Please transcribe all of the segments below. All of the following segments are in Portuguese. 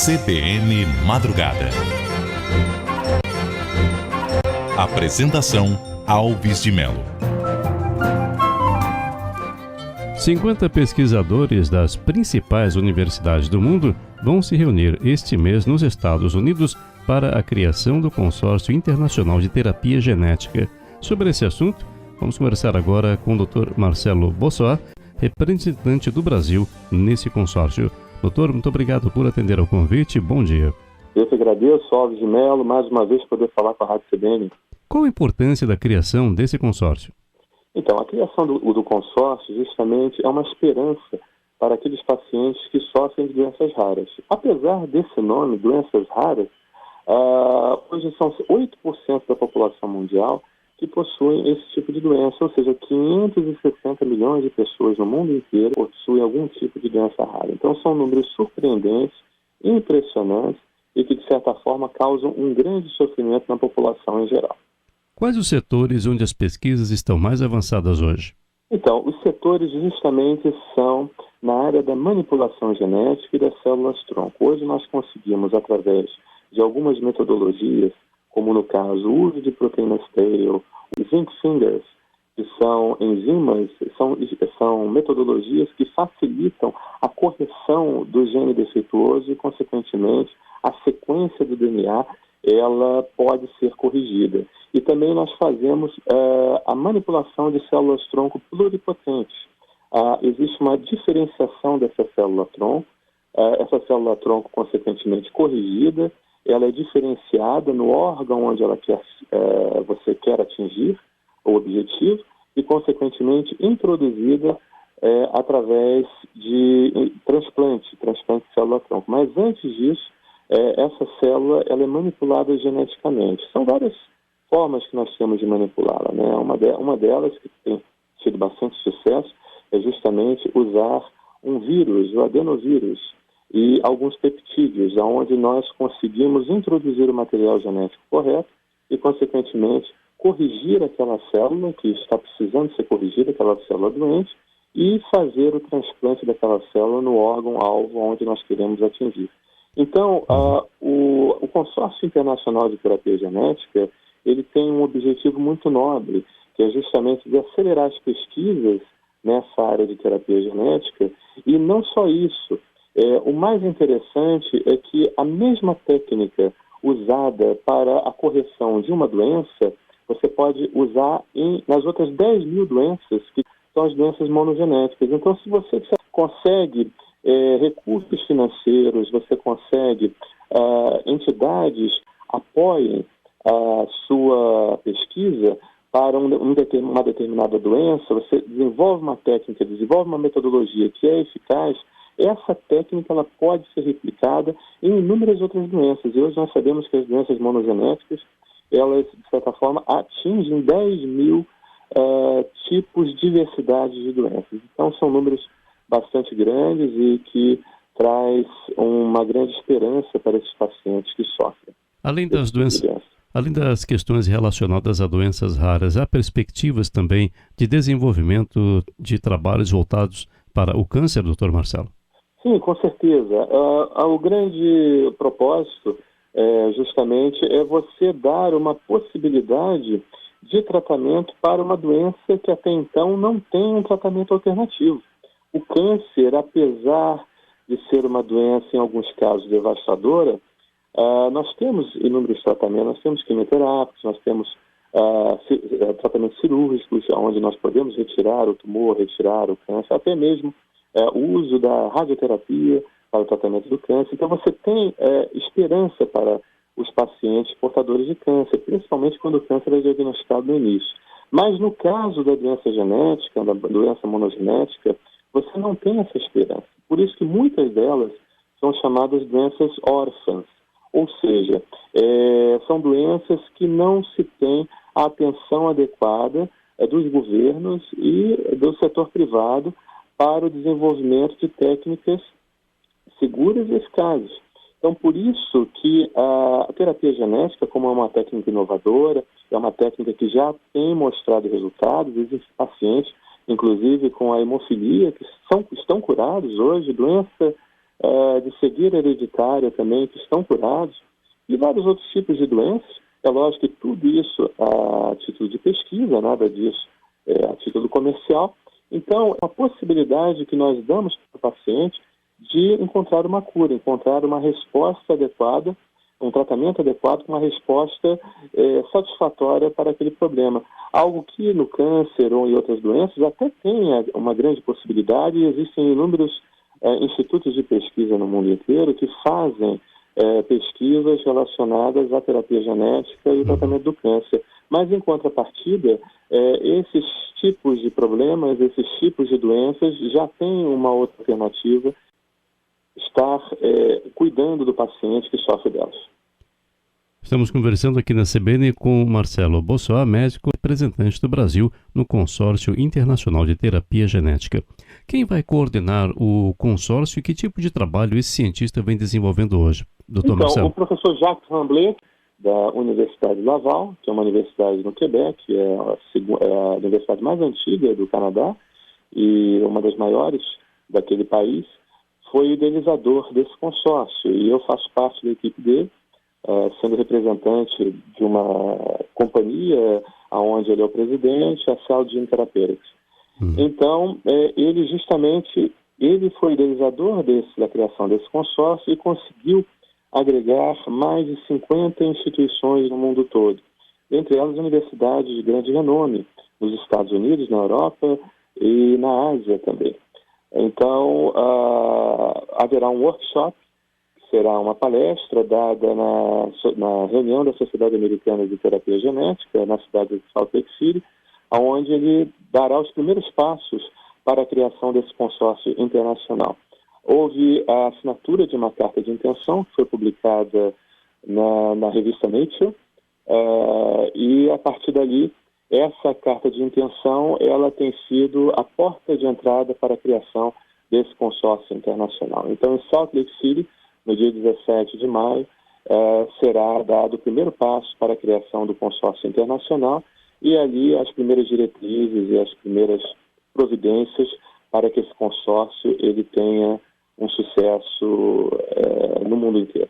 CBN Madrugada. Apresentação: Alves de Melo. 50 pesquisadores das principais universidades do mundo vão se reunir este mês nos Estados Unidos para a criação do Consórcio Internacional de Terapia Genética. Sobre esse assunto, vamos conversar agora com o Dr. Marcelo Bossoá, representante do Brasil nesse consórcio. Doutor, muito obrigado por atender ao convite. Bom dia. Eu que agradeço, Alves de Melo, mais uma vez poder falar com a Rádio CBN. Qual a importância da criação desse consórcio? Então, a criação do consórcio justamente é uma esperança para aqueles pacientes que sofrem de doenças raras. Apesar desse nome, doenças raras, hoje são 8% da população mundial que possuem esse tipo de doença, ou seja, 560 milhões de pessoas no mundo inteiro possuem algum tipo de doença rara. Então, são números surpreendentes, impressionantes e que, de certa forma, causam um grande sofrimento na população em geral. Quais os setores onde as pesquisas estão mais avançadas hoje? Então, os setores justamente são na área da manipulação genética e das células-tronco. Hoje nós conseguimos, através de algumas metodologias, como no caso o uso de proteínas tail, os zinc fingers, que são enzimas, são metodologias que facilitam a correção do gene defeituoso e, consequentemente, a sequência do DNA ela pode ser corrigida. E também nós fazemos a manipulação de células-tronco pluripotentes. Existe uma diferenciação dessa célula-tronco, essa célula-tronco, consequentemente, corrigida, ela é diferenciada no órgão onde você quer atingir o objetivo e, consequentemente, introduzida através de transplante de célula-tronco. Mas antes disso, essa célula ela é manipulada geneticamente. São várias formas que nós temos de manipulá-la, né? Uma delas, que tem tido bastante sucesso, é justamente usar um vírus, o adenovírus, e alguns peptídeos, onde nós conseguimos introduzir o material genético correto e, consequentemente, corrigir aquela célula que está precisando ser corrigida, aquela célula doente, e fazer o transplante daquela célula no órgão-alvo onde nós queremos atingir. Então, o Consórcio Internacional de Terapia Genética, ele tem um objetivo muito nobre, que é justamente de acelerar as pesquisas nessa área de terapia genética, e não só isso. O mais interessante é que a mesma técnica usada para a correção de uma doença, você pode usar nas outras 10 mil doenças, que são as doenças monogenéticas. Então, se você consegue recursos financeiros, você consegue entidades apoiem a sua pesquisa para uma determinada doença, você desenvolve uma técnica, desenvolve uma metodologia que é eficaz, essa técnica ela pode ser replicada em inúmeras outras doenças. E hoje nós sabemos que as doenças monogenéticas, elas, de certa forma, atingem 10 mil tipos, diversidades de doenças. Então, são números bastante grandes e que traz uma grande esperança para esses pacientes que sofrem. Além das questões relacionadas a doenças raras, há perspectivas também de desenvolvimento de trabalhos voltados para o câncer, Dr. Marcelo? Sim, com certeza. O grande propósito justamente é você dar uma possibilidade de tratamento para uma doença que até então não tem um tratamento alternativo. O câncer, apesar de ser uma doença, em alguns casos, devastadora, nós temos inúmeros tratamentos, nós temos quimioterápicos, nós temos tratamentos cirúrgicos, onde nós podemos retirar o tumor, retirar o câncer, até mesmo o uso da radioterapia para o tratamento do câncer. Então, você tem esperança para os pacientes portadores de câncer, principalmente quando o câncer é diagnosticado no início. Mas, no caso da doença genética, da doença monogenética, você não tem essa esperança. Por isso que muitas delas são chamadas doenças órfãs, ou seja, são doenças que não se tem a atenção adequada dos governos e do setor privado para o desenvolvimento de técnicas seguras e eficazes. Então, por isso que a terapia genética, como é uma técnica inovadora, é uma técnica que já tem mostrado resultados, existem pacientes, inclusive com a hemofilia, que estão curados hoje, doença de cegueira hereditária também, que estão curados, e vários outros tipos de doenças. É lógico que tudo isso a título de pesquisa, nada disso a título comercial. Então, a possibilidade que nós damos para o paciente de encontrar uma cura, encontrar uma resposta adequada, um tratamento adequado com uma resposta satisfatória para aquele problema. Algo que no câncer ou em outras doenças até tem uma grande possibilidade, e existem inúmeros institutos de pesquisa no mundo inteiro que fazem pesquisas relacionadas à terapia genética e o tratamento do câncer. Mas, em contrapartida, esses tipos de problemas, esses tipos de doenças já têm uma outra alternativa, estar cuidando do paciente que sofre delas. Estamos conversando aqui na CBN com Marcelo Bossoá, médico representante do Brasil no Consórcio Internacional de Terapia Genética. Quem vai coordenar o consórcio e que tipo de trabalho esse cientista vem desenvolvendo hoje, doutor Marcelo? O professor Jacques Tremblay, da Universidade de Laval, que é uma universidade no Quebec, é a universidade mais antiga do Canadá e uma das maiores daquele país, foi o idealizador desse consórcio, e eu faço parte da equipe dele, sendo representante de uma companhia onde ele é o presidente, a Cell Gene Therapeutics. Então, ele foi idealizador da criação desse consórcio e conseguiu agregar mais de 50 instituições no mundo todo, entre elas universidades de grande renome, nos Estados Unidos, na Europa e na Ásia também. Então, haverá um workshop, que será uma palestra dada na reunião da Sociedade Americana de Terapia Genética, na cidade de Salt Lake City, onde ele dará os primeiros passos para a criação desse consórcio internacional. Houve a assinatura de uma carta de intenção, que foi publicada na revista Nature, e a partir dali, essa carta de intenção, ela tem sido a porta de entrada para a criação desse consórcio internacional. Então, em Salt Lake City, no dia 17 de maio, será dado o primeiro passo para a criação do consórcio internacional, e ali as primeiras diretrizes e as primeiras providências para que esse consórcio ele tenha um sucesso no mundo inteiro.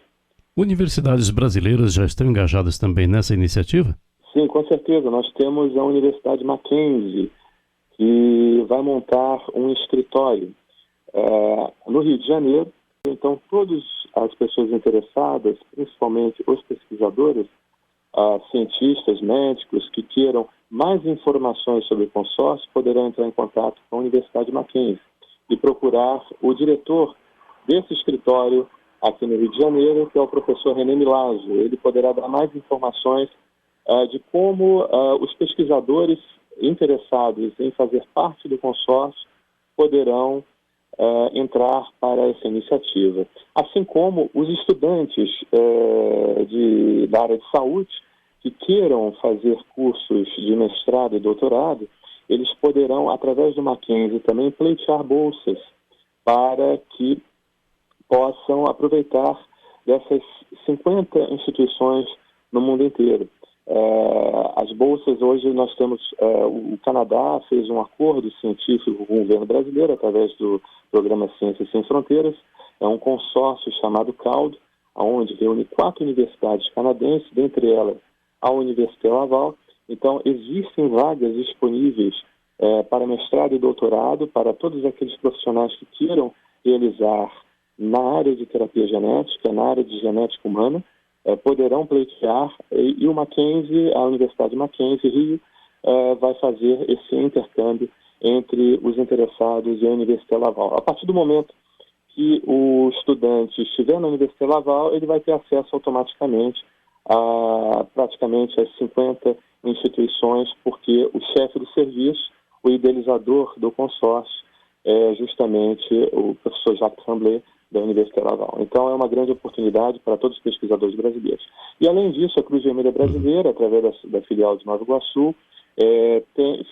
Universidades brasileiras já estão engajadas também nessa iniciativa? Sim, com certeza. Nós temos a Universidade Mackenzie, que vai montar um escritório no Rio de Janeiro. Então, todas as pessoas interessadas, principalmente os pesquisadores, cientistas, médicos, que queiram mais informações sobre o consórcio, poderão entrar em contato com a Universidade Mackenzie e procurar o diretor desse escritório aqui no Rio de Janeiro, que é o professor René Milazzo. Ele poderá dar mais informações de como os pesquisadores interessados em fazer parte do consórcio poderão entrar para essa iniciativa. Assim como os estudantes da área de saúde que queiram fazer cursos de mestrado e doutorado, eles poderão, através do Mackenzie, também pleitear bolsas para que possam aproveitar dessas 50 instituições no mundo inteiro. As bolsas, hoje nós temos, o Canadá fez um acordo científico com o governo brasileiro através do programa Ciências Sem Fronteiras, é um consórcio chamado CALD, onde reúne 4 universidades canadenses, dentre elas a Université Laval. Então, existem vagas disponíveis para mestrado e doutorado para todos aqueles profissionais que queiram realizar na área de terapia genética, na área de genética humana, poderão pleitear, e o Mackenzie, a Universidade Mackenzie Rio, vai fazer esse intercâmbio entre os interessados e a Université Laval. A partir do momento que o estudante estiver na Université Laval, ele vai ter acesso automaticamente a praticamente as 50 instituições, porque o chefe do serviço, o idealizador do consórcio, é justamente o professor Jacques Tremblay, da Université Laval. Então, é uma grande oportunidade para todos os pesquisadores brasileiros. E, além disso, a Cruz Vermelha Brasileira, através da filial de Nova Iguaçu,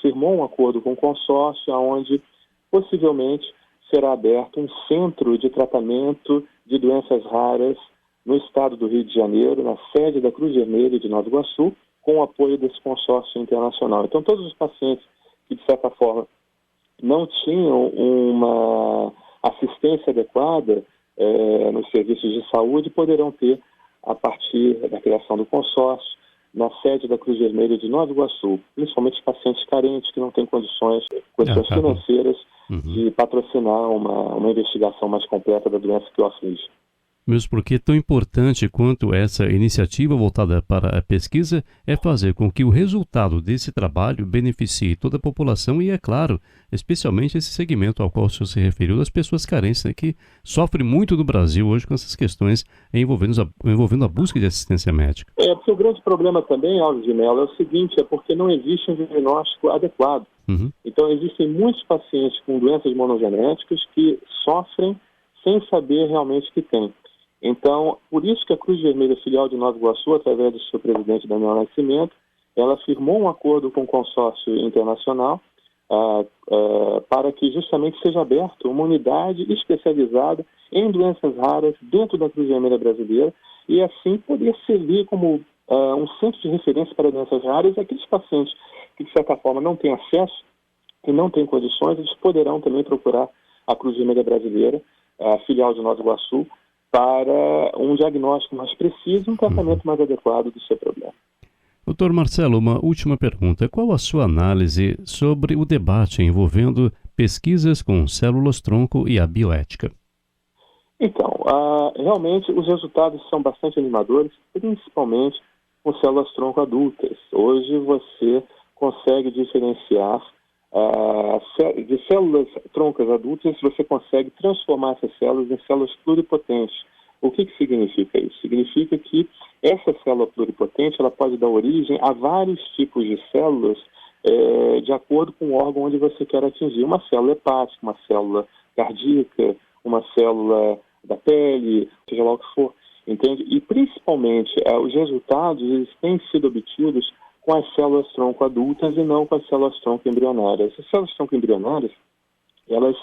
firmou um acordo com o consórcio, onde possivelmente será aberto um centro de tratamento de doenças raras no estado do Rio de Janeiro, na sede da Cruz Vermelha de Nova Iguaçu, com o apoio desse consórcio internacional. Então, todos os pacientes que, de certa forma, não tinham uma assistência adequada nos serviços de saúde poderão ter, a partir da criação do consórcio, na sede da Cruz Vermelha de Nova Iguaçu, principalmente pacientes carentes que não têm condições financeiras de patrocinar uma investigação mais completa da doença que o aflige. Mesmo porque tão importante quanto essa iniciativa voltada para a pesquisa é fazer com que o resultado desse trabalho beneficie toda a população e, é claro, especialmente esse segmento ao qual o senhor se referiu, das pessoas carentes, né, que sofrem muito no Brasil hoje com essas questões envolvendo a busca de assistência médica. Porque o grande problema também, Alves de Mello, é o seguinte, é porque não existe um diagnóstico adequado. Então, existem muitos pacientes com doenças monogenéticas que sofrem sem saber realmente que têm. Então, por isso que a Cruz Vermelha Filial de Nova Iguaçu, através do seu presidente Daniel Nascimento, ela firmou um acordo com o consórcio internacional para que justamente seja aberta uma unidade especializada em doenças raras dentro da Cruz Vermelha brasileira e assim poder servir como um centro de referência para doenças raras. Aqueles pacientes que, de certa forma, não têm acesso e não têm condições, eles poderão também procurar a Cruz Vermelha brasileira, a filial de Nova Iguaçu, para um diagnóstico mais preciso e um tratamento mais adequado do seu problema. Doutor Marcelo, uma última pergunta. Qual a sua análise sobre o debate envolvendo pesquisas com células-tronco e a bioética? Então, realmente os resultados são bastante animadores, principalmente com células-tronco adultas. Hoje você consegue diferenciar de células troncas adultas, você consegue transformar essas células em células pluripotentes. O que significa isso? Significa que essa célula pluripotente ela pode dar origem a vários tipos de células de acordo com o órgão onde você quer atingir. Uma célula hepática, uma célula cardíaca, uma célula da pele, seja lá o que for. Entende? E principalmente os resultados eles têm sido obtidos com as células-tronco adultas e não com as células-tronco embrionárias. As células-tronco embrionárias, elas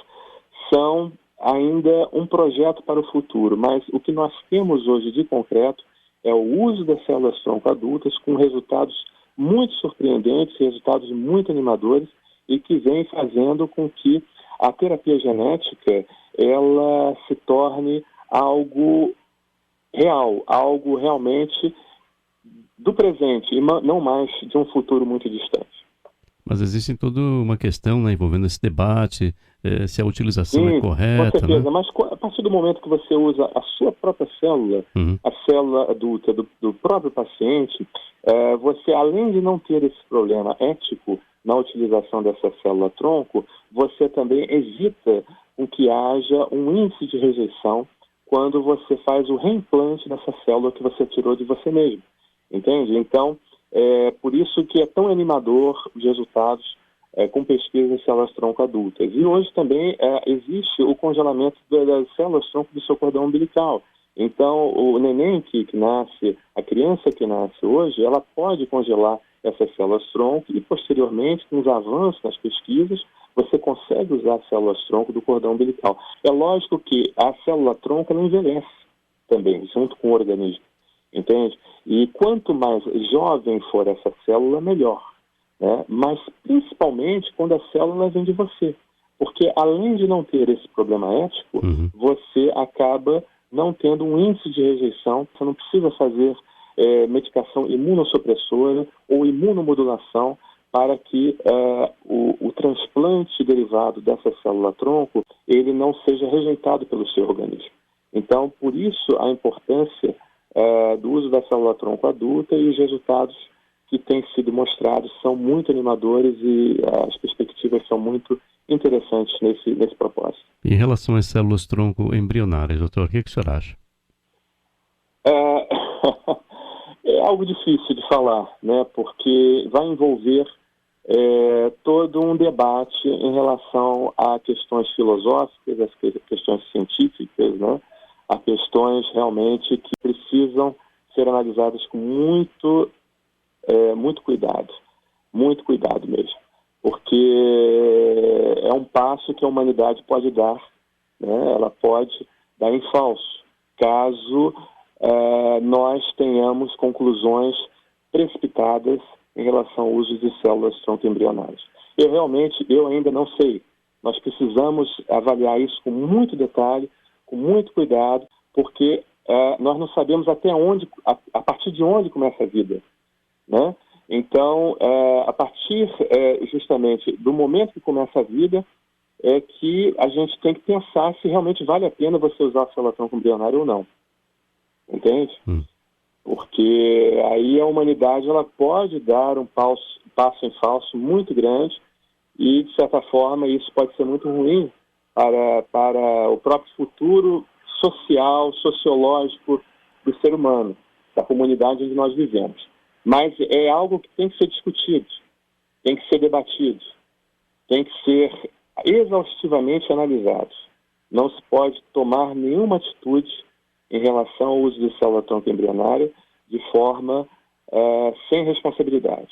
são ainda um projeto para o futuro, mas o que nós temos hoje de concreto é o uso das células-tronco adultas com resultados muito surpreendentes, resultados muito animadores e que vem fazendo com que a terapia genética ela se torne algo real, algo realmente do presente e não mais de um futuro muito distante. Mas existe toda uma questão, né, envolvendo esse debate, se a utilização é correta. Com certeza, né? mas a partir do momento que você usa a sua própria célula, a célula adulta do próprio paciente, você, além de não ter esse problema ético na utilização dessa célula-tronco, você também evita com que haja um índice de rejeição quando você faz o reimplante dessa célula que você tirou de você mesmo. Entende? Então, por isso que é tão animador os resultados com pesquisas em células-tronco adultas. E hoje também existe o congelamento das células-tronco do seu cordão umbilical. Então, o neném que nasce, a criança que nasce hoje, ela pode congelar essas células-tronco e, posteriormente, com os avanços nas pesquisas, você consegue usar as células-tronco do cordão umbilical. É lógico que a célula-tronco não envelhece também, junto com o organismo. Entende? E quanto mais jovem for essa célula, melhor. Né? Mas principalmente quando a célula vem de você. Porque além de não ter esse problema ético, você acaba não tendo um índice de rejeição. Você não precisa fazer medicação imunossupressora ou imunomodulação para que o transplante derivado dessa célula-tronco ele não seja rejeitado pelo seu organismo. Então, por isso a importância do uso da célula-tronco adulta e os resultados que têm sido mostrados são muito animadores e as perspectivas são muito interessantes nesse propósito. Em relação às células-tronco embrionárias, doutor, o que o senhor acha? É algo difícil de falar, né? Porque vai envolver todo um debate em relação a questões filosóficas, as questões científicas, né? A questões realmente que precisam ser analisadas com muito cuidado mesmo, porque é um passo que a humanidade pode dar, né? Ela pode dar em falso, caso nós tenhamos conclusões precipitadas em relação ao uso de células-tronco embrionárias. Eu ainda não sei, nós precisamos avaliar isso com muito detalhe, com muito cuidado, porque nós não sabemos até onde, a partir de onde começa a vida, né? Então, a partir justamente do momento que começa a vida, é que a gente tem que pensar se realmente vale a pena você usar a célula-tronco embrionária ou não. Entende? Porque aí a humanidade ela pode dar um passo em falso muito grande e, de certa forma, isso pode ser muito ruim para o próprio futuro social, sociológico do ser humano, da comunidade onde nós vivemos. Mas é algo que tem que ser discutido, tem que ser debatido, tem que ser exaustivamente analisado. Não se pode tomar nenhuma atitude em relação ao uso de célula-tronco embrionária de forma sem responsabilidade.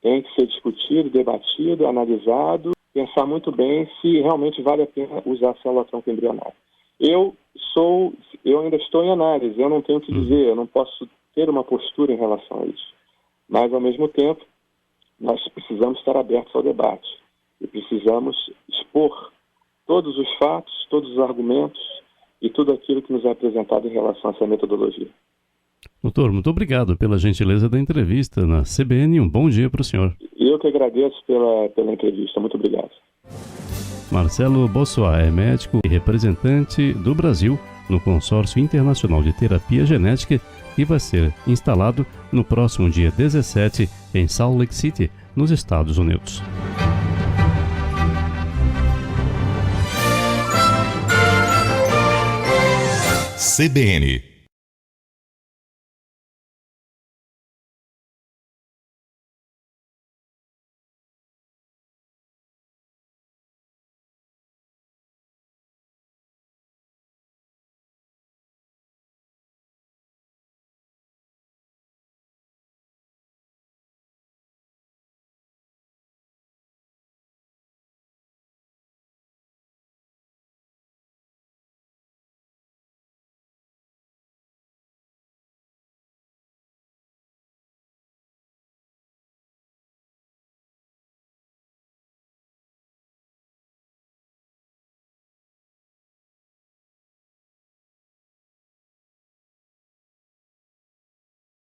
Tem que ser discutido, debatido, analisado, pensar muito bem se realmente vale a pena usar a célula-tronco embrionária. Eu ainda estou em análise, eu não tenho o que dizer, eu não posso ter uma postura em relação a isso. Mas, ao mesmo tempo, nós precisamos estar abertos ao debate e precisamos expor todos os fatos, todos os argumentos e tudo aquilo que nos é apresentado em relação a essa metodologia. Doutor, muito obrigado pela gentileza da entrevista na CBN. Um bom dia para o senhor. Eu que agradeço pela entrevista. Muito obrigado. Marcelo Bossoá é médico e representante do Brasil no Consórcio Internacional de Terapia Genética e vai ser instalado no próximo dia 17 em Salt Lake City, nos Estados Unidos. CBN